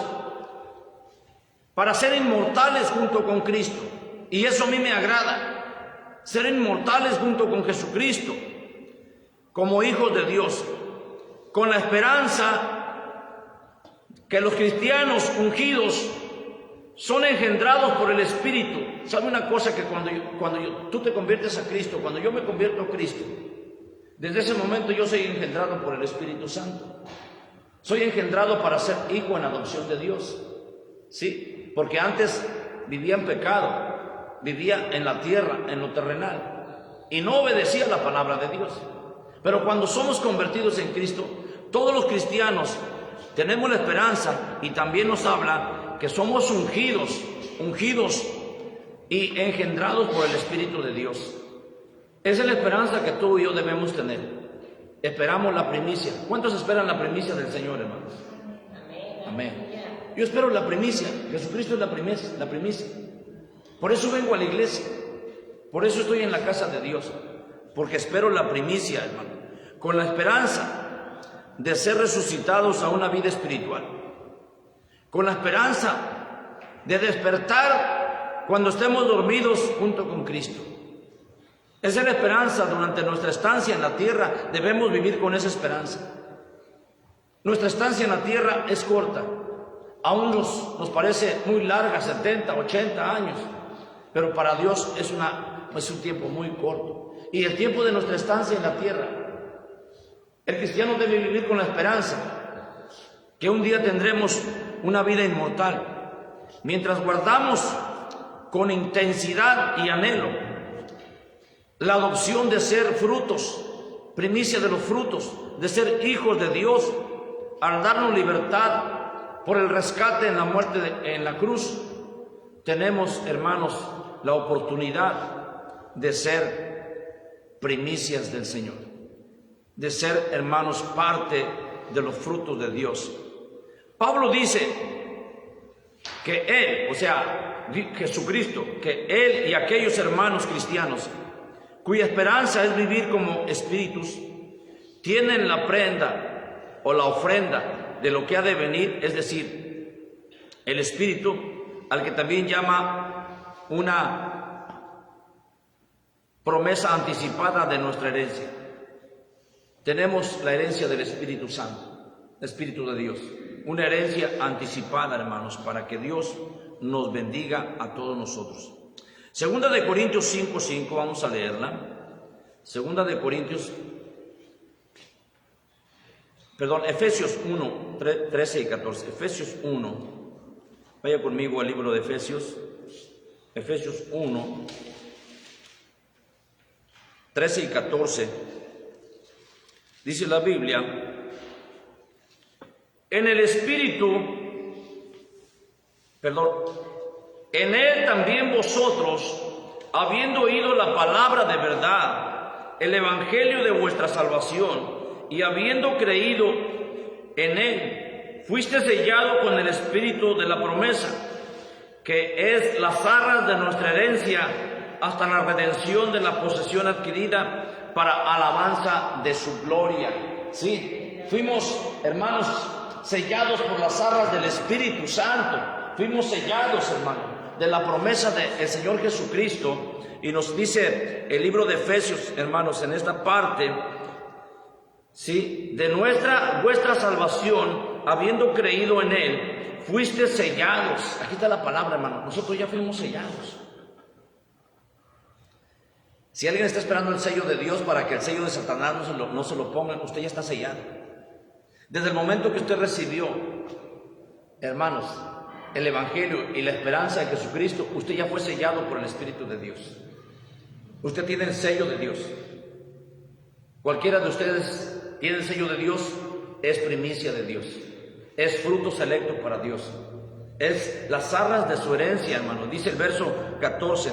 para ser inmortales junto con Cristo. Y eso a mí me agrada, ser inmortales junto con Jesucristo, como hijos de Dios, con la esperanza que los cristianos ungidos son engendrados por el Espíritu. ¿Sabe una cosa? Que cuando tú te conviertes a Cristo, cuando yo me convierto a Cristo, desde ese momento yo soy engendrado por el Espíritu Santo. Soy engendrado para ser hijo en adopción de Dios. Sí, porque antes vivía en pecado, vivía en la tierra, en lo terrenal, y no obedecía la palabra de Dios. Pero cuando somos convertidos en Cristo, todos los cristianos tenemos la esperanza, y también nos habla que somos ungidos y engendrados por el Espíritu de Dios. Esa es la esperanza que tú y yo debemos tener. Esperamos la primicia. ¿Cuántos esperan la primicia del Señor, hermanos? Amén. Yo espero la primicia. Jesucristo es la primicia. Por eso vengo a la iglesia. Por eso estoy en la casa de Dios. Porque espero la primicia, hermano. Con la esperanza de ser resucitados a una vida espiritual. Con la esperanza de despertar cuando estemos dormidos junto con Cristo. Esa es la esperanza. Durante nuestra estancia en la tierra debemos vivir con esa esperanza. Nuestra estancia en la tierra es corta. Aún nos parece muy larga, 70, 80 años. Pero para Dios es un tiempo muy corto. Y el tiempo de nuestra estancia en la tierra, el cristiano debe vivir con la esperanza que un día tendremos una vida inmortal. Mientras guardamos con intensidad y anhelo la adopción de ser frutos, primicia de los frutos, de ser hijos de Dios, al darnos libertad por el rescate en la muerte en la cruz, tenemos, hermanos, la oportunidad de ser primicias del Señor, de ser, hermanos, parte de los frutos de Dios. Pablo dice que Él, o sea, Jesucristo, que Él y aquellos hermanos cristianos cuya esperanza es vivir como espíritus, tienen la prenda o la ofrenda de lo que ha de venir, es decir, el Espíritu, al que también llama una promesa anticipada de nuestra herencia. Tenemos la herencia del Espíritu Santo, el Espíritu de Dios, una herencia anticipada, hermanos, para que Dios nos bendiga a todos nosotros. Segunda de Corintios 5:5, vamos a leerla. Efesios 1, 13 y 14. Efesios 1, vaya conmigo al libro de Efesios. Efesios 1, 13 y 14. Dice la Biblia: en Él también vosotros, habiendo oído la palabra de verdad, el evangelio de vuestra salvación, y habiendo creído en Él, fuiste sellado con el Espíritu de la promesa, que es las arras de nuestra herencia, hasta la redención de la posesión adquirida para alabanza de su gloria. Sí, fuimos, hermanos, sellados por las arras del Espíritu Santo. Fuimos sellados, hermanos, de la promesa del Señor Jesucristo. Y nos dice el libro de Efesios, hermanos, en esta parte, sí, de vuestra salvación, habiendo creído en Él, fuiste sellados. Aquí está la palabra, hermano. Nosotros ya fuimos sellados. Si alguien está esperando el sello de Dios para que el sello de Satanás no se lo pongan, usted ya está sellado. Desde el momento que usted recibió, hermanos, el Evangelio y la esperanza de Jesucristo, usted ya fue sellado por el Espíritu de Dios. Usted tiene el sello de Dios. Cualquiera de ustedes tiene el sello de Dios, es primicia de Dios, es fruto selecto para Dios, es las arras de su herencia, hermano. Dice el verso 14,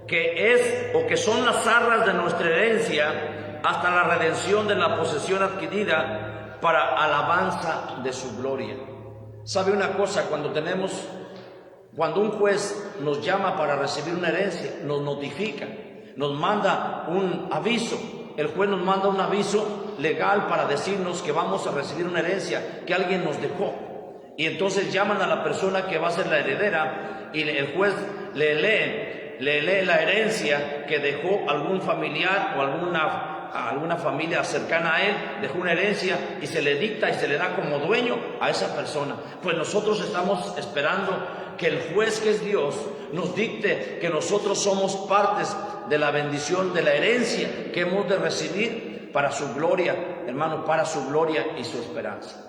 que son las arras de nuestra herencia hasta la redención de la posesión adquirida para alabanza de su gloria. ¿Sabe una cosa? Cuando un juez nos llama para recibir una herencia, nos notifica, nos manda un aviso. el juez nos manda un aviso legal para decirnos que vamos a recibir una herencia que alguien nos dejó. Y entonces llaman a la persona que va a ser la heredera y el juez le lee la herencia que dejó algún familiar o alguna familia cercana a él, dejó una herencia y se le dicta y se le da como dueño a esa persona. Pues nosotros estamos esperando que el juez, que es Dios, nos dicte que nosotros somos partes de la bendición, de la herencia que hemos de recibir para su gloria, hermano, para su gloria y su esperanza.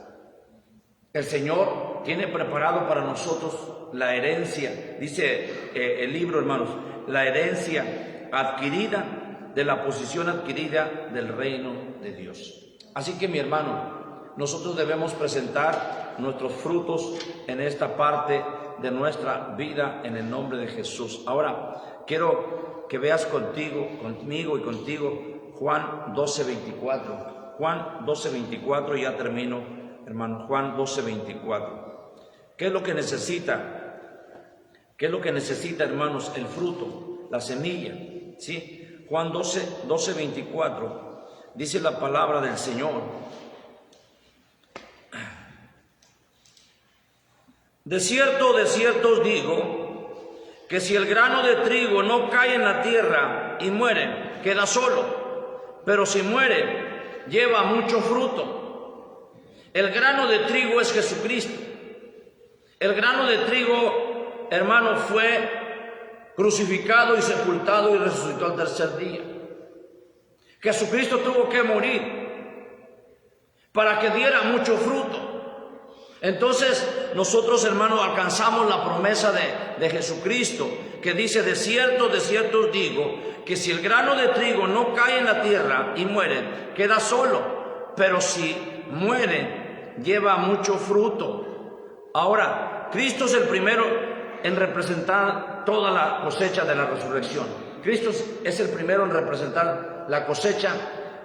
El Señor tiene preparado para nosotros la herencia, dice el libro, hermanos, la herencia adquirida de la posición adquirida del reino de Dios. Así que, mi hermano, nosotros debemos presentar nuestros frutos en esta parte de nuestra vida en el nombre de Jesús. Ahora, quiero que veas conmigo y contigo Juan 12:24. Juan 12:24, ya termino, hermano. Juan 12:24. ¿Qué es lo que necesita? ¿Qué es lo que necesita, hermanos? El fruto, la semilla, ¿sí? Juan 12:24 dice la palabra del Señor. De cierto os digo, que si el grano de trigo no cae en la tierra y muere, queda solo, pero si muere, lleva mucho fruto. El grano de trigo es Jesucristo. El grano de trigo, hermano, fue crucificado y sepultado y resucitó al tercer día. Jesucristo tuvo que morir para que diera mucho fruto. Entonces nosotros, hermanos, alcanzamos la promesa de Jesucristo, que dice: de cierto os digo, que si el grano de trigo no cae en la tierra y muere, queda solo, pero si muere, lleva mucho fruto. Ahora, Cristo es el primero en representar toda la cosecha de la resurrección. Cristo es el primero en representar la cosecha.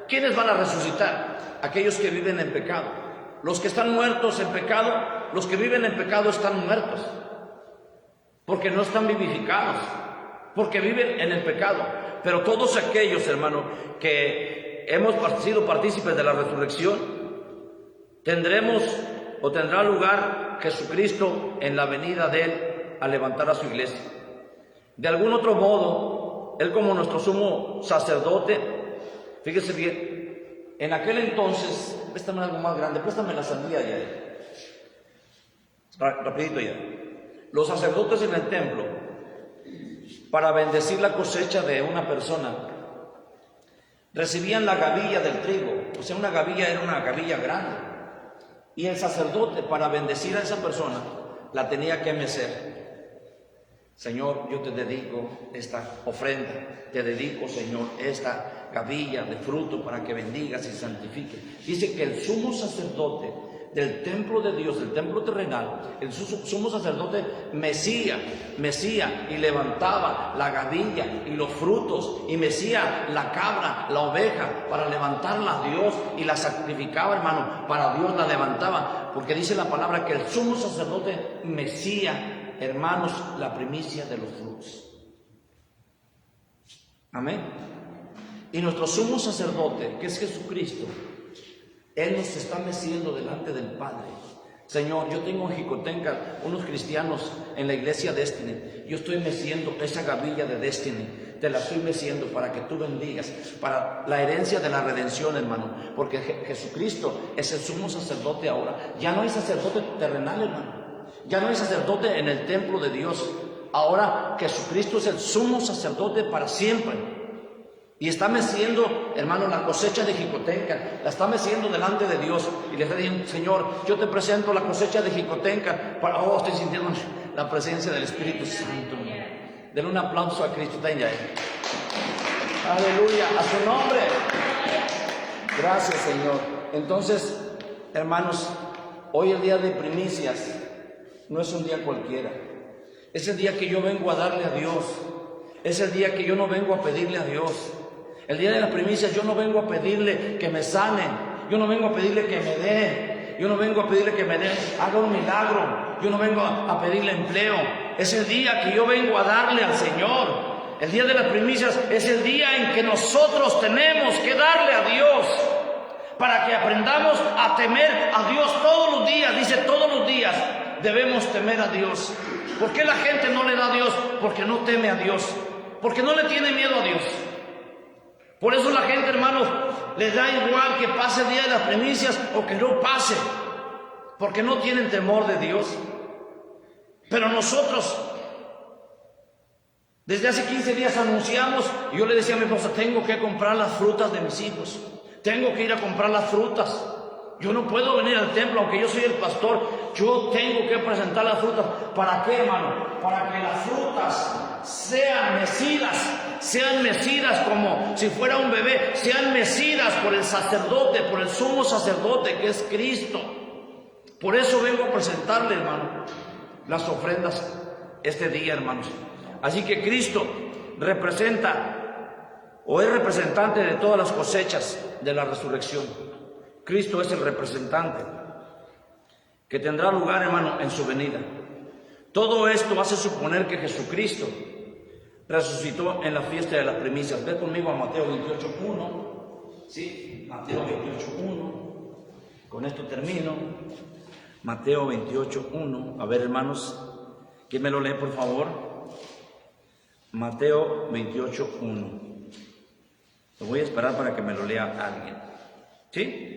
¿Quiénes van a resucitar? Aquellos que viven en pecado. Los que están muertos en pecado, los que viven en pecado están muertos, porque no están vivificados, porque viven en el pecado. Pero todos aquellos, hermanos, que hemos sido partícipes de la resurrección, tendrá lugar Jesucristo en la venida de Él a levantar a su iglesia. De algún otro modo, Él, como nuestro sumo sacerdote, fíjese bien, en aquel entonces, préstame algo más grande, préstame la sandía ya. Rapidito ya. Los sacerdotes en el templo, para bendecir la cosecha de una persona, recibían la gavilla del trigo. O sea, una gavilla era una gavilla grande. Y el sacerdote, para bendecir a esa persona, la tenía que mecer. Señor, yo te dedico esta ofrenda, te dedico, Señor, esta gavilla de fruto para que bendigas y santifiques. Dice que el sumo sacerdote del templo de Dios, del templo terrenal, el sumo sacerdote mecía y levantaba la gavilla y los frutos, y mecía la cabra, la oveja, para levantarla a Dios, y la sacrificaba, hermano, para Dios la levantaba, porque dice la palabra que el sumo sacerdote mecía, hermanos, la primicia de los frutos. Amén. Y nuestro sumo sacerdote, que es Jesucristo, Él nos está meciendo delante del Padre. Señor, yo tengo en Jicotenca unos cristianos en la iglesia Destiny. Yo estoy meciendo esa gavilla de Destiny. Te la estoy meciendo para que tú bendigas, para la herencia de la redención, hermano. Porque Jesucristo es el sumo sacerdote ahora. Ya no hay sacerdote terrenal, hermano. Ya no hay sacerdote en el templo de Dios. Ahora Jesucristo es el sumo sacerdote para siempre. Y está meciendo, hermano, la cosecha de Jicotenca. La está meciendo delante de Dios. Y le está diciendo: Señor, yo te presento la cosecha de Jicotenca. Estoy sintiendo la presencia del Espíritu Santo. Denle un aplauso a Cristo. Aleluya, a su nombre. Gracias, Señor. Entonces, hermanos, hoy el día de primicias no es un día cualquiera. Es el día que yo vengo a darle a Dios. Es el día que yo no vengo a pedirle a Dios. El día de las primicias yo no vengo a pedirle que me sane. Yo no vengo a pedirle que me dé. Yo no vengo a pedirle que me dé, haga un milagro. Yo no vengo a pedirle empleo. Es el día que yo vengo a darle al Señor. el día de las primicias es el día en que nosotros tenemos que darle a Dios, para que aprendamos a temer a Dios todos los días. Dice, todos los días debemos temer a Dios. ¿Por qué la gente no le da a Dios? Porque no teme a Dios, porque no le tiene miedo a Dios. Por eso la gente, hermanos, les da igual que pase el día de las primicias o que no pase, porque no tienen temor de Dios. Pero nosotros, desde hace 15 días anunciamos, y yo le decía a mi esposa, tengo que comprar las frutas de mis hijos, tengo que ir a comprar las frutas. Yo no puedo venir al templo, aunque yo soy el pastor, yo tengo que presentar las frutas. ¿Para qué, hermano? Para que las frutas sean mecidas como si fuera un bebé, sean mecidas por el sacerdote, por el sumo sacerdote que es Cristo. Por eso vengo a presentarle, hermano, las ofrendas este día, hermanos. Así que Cristo representa o es representante de todas las cosechas de la resurrección. Cristo es el representante que tendrá lugar, hermano, en su venida. Todo esto hace suponer que Jesucristo resucitó en la fiesta de las primicias. Ve conmigo a Mateo 28:1. Sí, Mateo 28:1. Con esto termino. Mateo 28:1. A ver, hermanos, ¿quién me lo lee, por favor? Mateo 28:1. Lo voy a esperar para que me lo lea alguien. ¿Sí?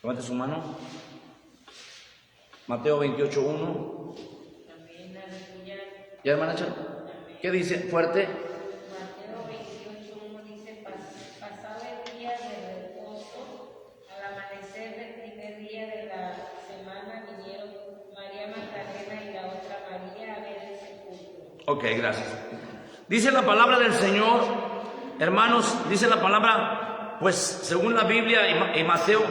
Levante su mano. Mateo 28:1. ¿Ya, hermana Char? ¿Qué dice? Fuerte.
Mateo 28:1 dice, pasado el día de reposo, al amanecer del primer día de la semana, vinieron María Magdalena y la otra María a ver el sepulcro.
Ok, gracias. Dice la palabra del Señor, hermanos, dice la palabra, pues según la Biblia y Mateo,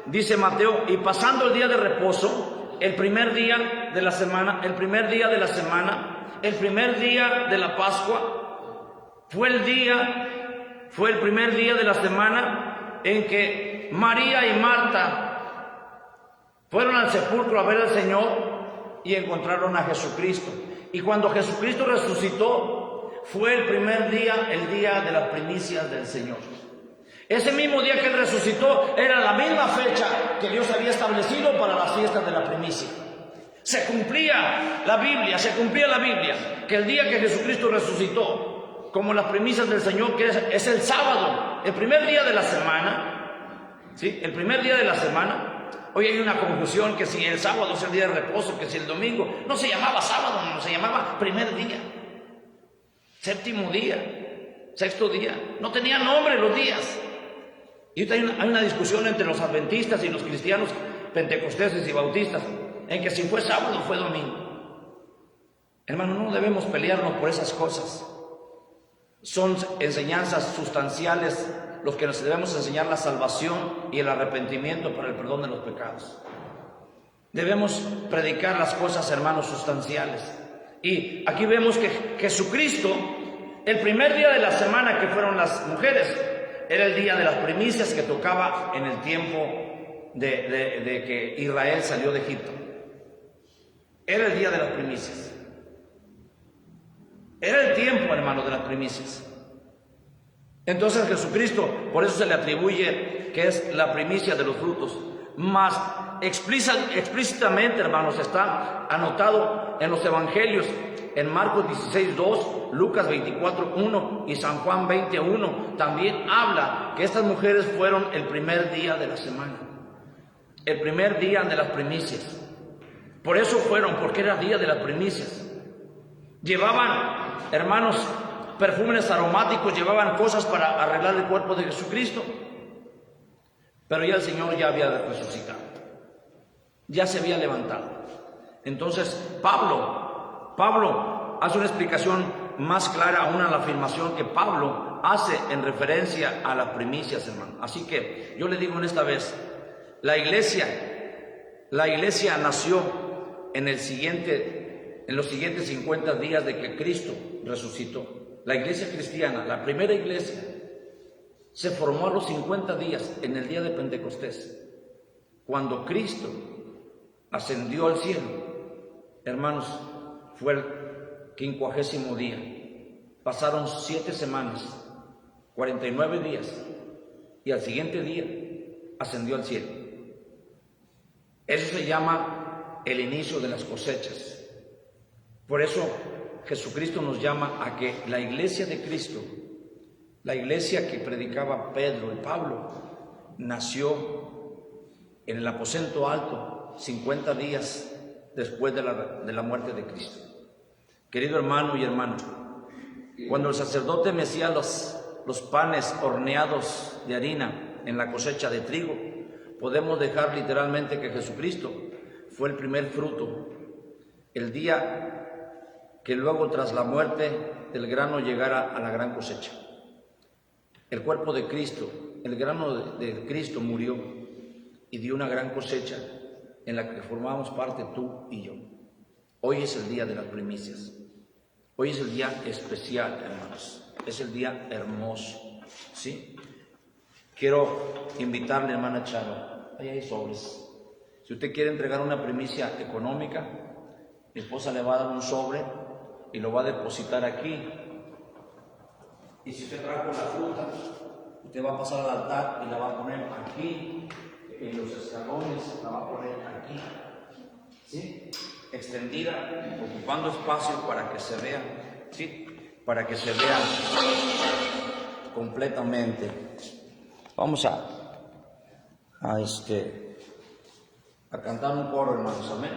dice Mateo, y pasando el día de reposo, el primer día de la semana, el primer día de la Pascua, fue el primer día de la semana en que María y Marta fueron al sepulcro a ver al Señor y encontraron a Jesucristo. Y cuando Jesucristo resucitó, fue el primer día, el día de las primicias del Señor. Ese mismo día que Él resucitó era la misma fecha que Dios había establecido para las fiestas de la primicia. Se cumplía la Biblia, que el día que Jesucristo resucitó, como las primicias del Señor, que es el sábado, el primer día de la semana, ¿sí? El primer día de la semana. Hoy hay una confusión que si el sábado es el día de reposo, que si el domingo, no se llamaba sábado, no se llamaba primer día, séptimo día, sexto día, no tenía nombre los días. Y ahorita hay una discusión entre los adventistas y los cristianos pentecosteses y bautistas, en que si fue sábado fue domingo. Hermano, no debemos pelearnos por esas cosas. Son enseñanzas sustanciales los que nos debemos enseñar la salvación y el arrepentimiento para el perdón de los pecados. Debemos predicar las cosas, hermanos, sustanciales. Y aquí vemos que Jesucristo, el primer día de la semana que fueron las mujeres, era el día de las primicias que tocaba en el tiempo de que Israel salió de Egipto. Era el día de las primicias. Era el tiempo, hermano, de las primicias. Entonces Jesucristo, por eso se le atribuye que es la primicia de los frutos. Más explícitamente, hermanos, está anotado en los evangelios, en Marcos 16:2, Lucas 24:1 y San Juan 20:1. También habla que estas mujeres fueron el primer día de la semana, el primer día de las primicias. Por eso fueron, porque era día de las primicias. Llevaban, hermanos, perfumes aromáticos, llevaban cosas para arreglar el cuerpo de Jesucristo. Pero ya el Señor ya había resucitado, ya se había levantado. Entonces Pablo hace una explicación más clara aún a la afirmación que Pablo hace en referencia a las primicias, hermano. Así que yo le digo en esta vez, la iglesia nació en los siguientes 50 días de que Cristo resucitó. La iglesia cristiana, la primera iglesia, se formó a los 50 días en el día de Pentecostés, cuando Cristo ascendió al cielo. Hermanos, fue el 50º día Pasaron 7 semanas, 49 días, y al siguiente día ascendió al cielo. Eso se llama el inicio de las cosechas. Por eso Jesucristo nos llama a que la iglesia de Cristo, la iglesia que predicaba Pedro y Pablo, nació en el aposento alto 50 días después de la muerte de Cristo. Querido hermano y hermana, cuando el sacerdote mecía los panes horneados de harina en la cosecha de trigo, podemos dejar literalmente que Jesucristo fue el primer fruto, el día que luego tras la muerte del grano llegara a la gran cosecha. El cuerpo de Cristo, el grano de Cristo murió y dio una gran cosecha en la que formamos parte tú y yo. Hoy es el día de las primicias. Hoy es el día especial, hermanos. Es el día hermoso, ¿sí? Quiero invitarle, hermana Charo, ahí hay sobres. Si usted quiere entregar una primicia económica, mi esposa le va a dar un sobre y lo va a depositar aquí. Y si usted trajo la fruta, usted va a pasar al altar y la va a poner aquí, en los escalones, la va a poner aquí, ¿sí? Extendida, ocupando espacio para que se vea, ¿sí? Para que se vea completamente. Vamos a cantar un coro, hermanos, amén.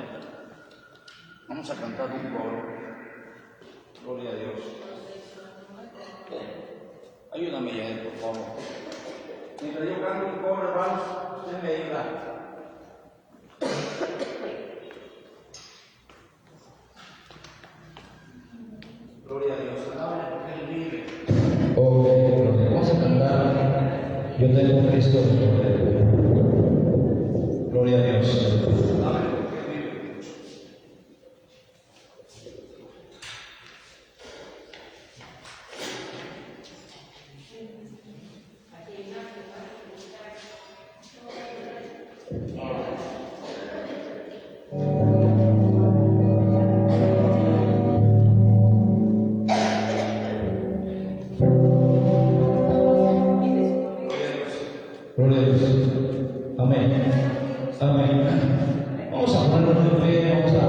Vamos a cantar un coro. Gloria a Dios. Ayúdame, Yael, por favor. Mientras yo canto un coro, hermanos, usted me ayuda. Gloria a Dios. Alábale porque Él vive.
Vamos a cantar. Yo tengo un Cristo. Gloria a Dios.
Alábale porque Él vive.
Gloria a Dios. Amén. Amén. Vamos a ponernos de fe, vamos a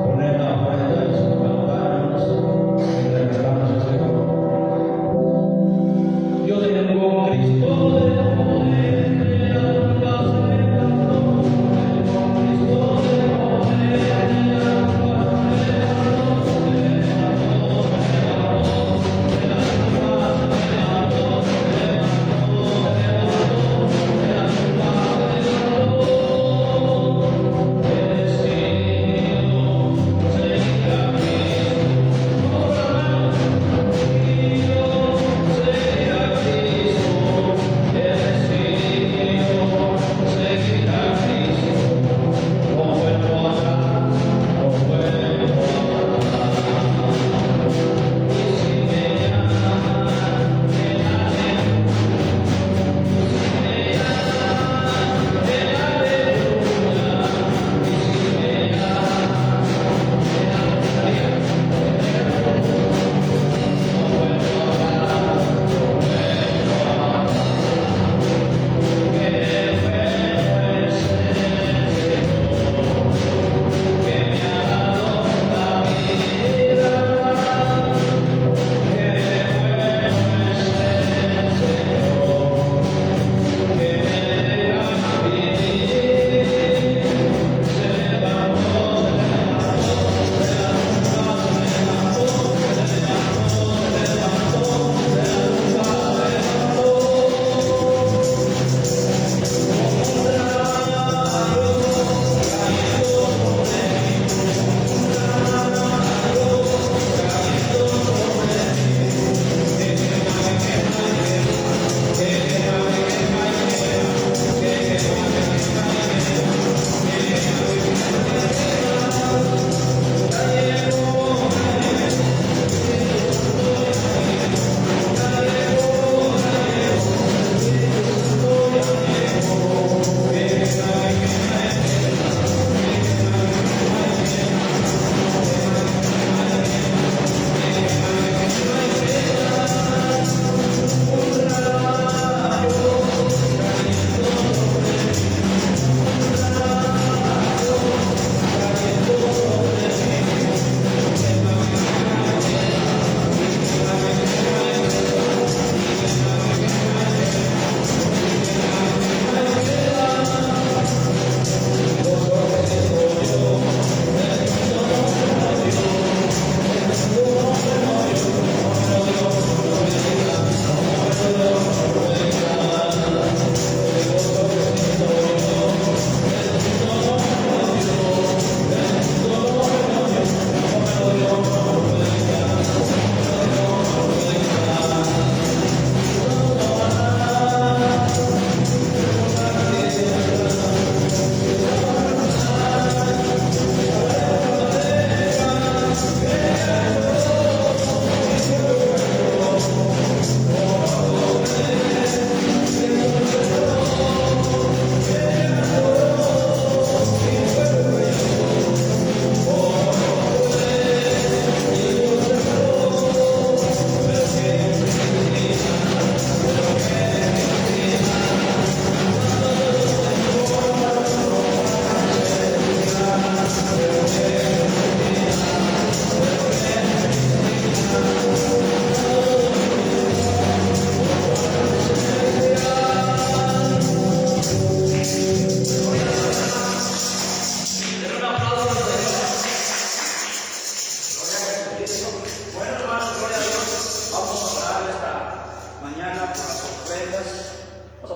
poner la ofrenda y cantarnos y regalarnos el Señor. Yo tengo un Cristo de poder, que al paz de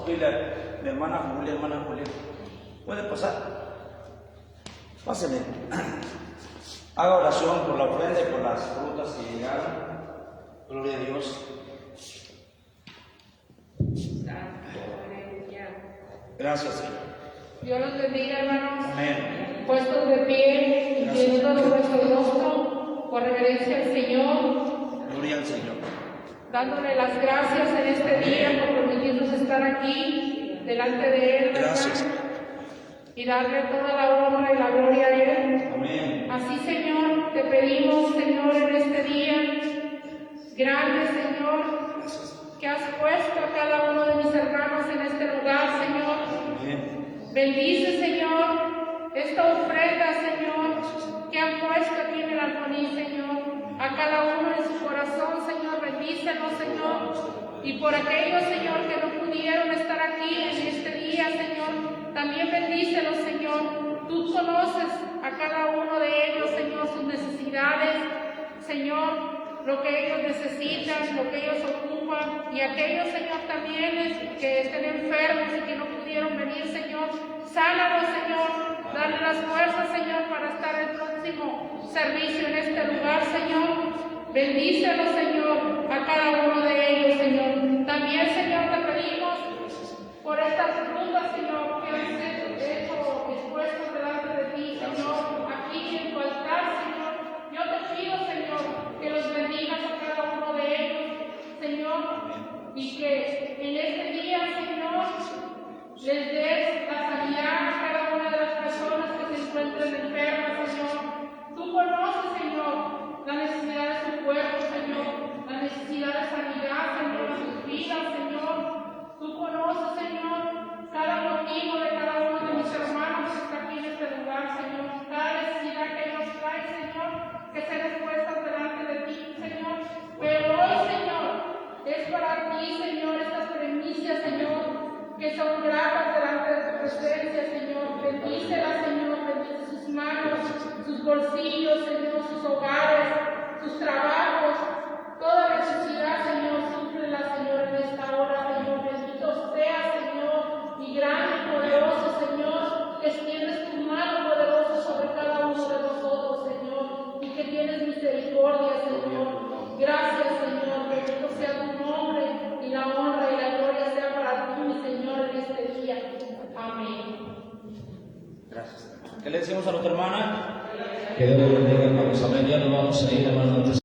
Pilar, mi hermana Julia, ¿puede pasar? Pásale. Haga oración por la ofrenda y por las frutas que llegaron. Gloria a Dios. Gracias, Señor.
Dios los bendiga, hermanos.
Amén.
Puestos de pie, inclinando nuestro rostro por reverencia al Señor,
Gloria al Señor.
dándole las gracias en este día por permitirnos estar aquí delante de Él, ¿verdad?
Gracias.
Y darle toda la honra y la gloria a Él.
Amén.
Así, Señor, te pedimos, Señor, en este día, grande, Señor, que has puesto a cada uno de mis hermanos en este lugar, Señor.
Amén.
Bendice, Señor, esta ofrenda, Señor, que han puesto aquí en el alfolí, Señor, a cada uno en su corazón, Señor, bendícenos, Señor, y por aquellos, Señor, que no pudieron estar aquí en este día, Señor, también bendícelos, Señor. Tú conoces a cada uno de ellos, Señor, sus necesidades, Señor, lo que ellos necesitan, lo que ellos ocupan, y aquellos, Señor, también que estén enfermos y que no pudieron venir, Señor, sánalos, Señor, dale las fuerzas, Señor, para estar el próximo servicio en este lugar, Señor. Bendícelos, Señor, a cada uno de ellos, Señor. También, Señor, te pedimos por estas frutas, Señor, que han sido expuestas delante de ti, Señor, aquí en tu altar, Señor. Yo te pido, Señor, que los bendigas a cada uno de ellos, Señor, y que en este día, Señor, les des la sanidad a cada una de las personas que se encuentren enfermas, Señor. Tú conoces, Señor, la necesidad de su cuerpo, Señor, la necesidad de sanidad, Señor, de sus vidas, Señor. Tú conoces, Señor, cada motivo de cada uno de mis hermanos que está aquí en este lugar, Señor. Cada necesidad que ellos traen, Señor, que sean puestas delante de ti, Señor. Pero hoy, Señor, es para ti, Señor, estas primicias, Señor, que son gratas delante de tu presencia, Señor. Bendícelas, Señor, bendice sus manos, sus bolsillos, Señor, sus hogares, sus trabajos, toda necesidad, Señor, súplela, Señor, en esta hora, Señor. Bendito sea, Señor, y grande y poderoso, Señor, que extiendes tu mano poderosa sobre cada uno de nosotros, Señor, y que tienes misericordia, Señor. Gracias, Señor, bendito sea tu nombre, y la honra y la gloria sea para ti, mi Señor, en este día. Amén.
Gracias. ¿Qué le decimos a nuestra hermana?
Que Dios los bendiga, hermanos. Amén. Ya nos vamos a ir, hermanos.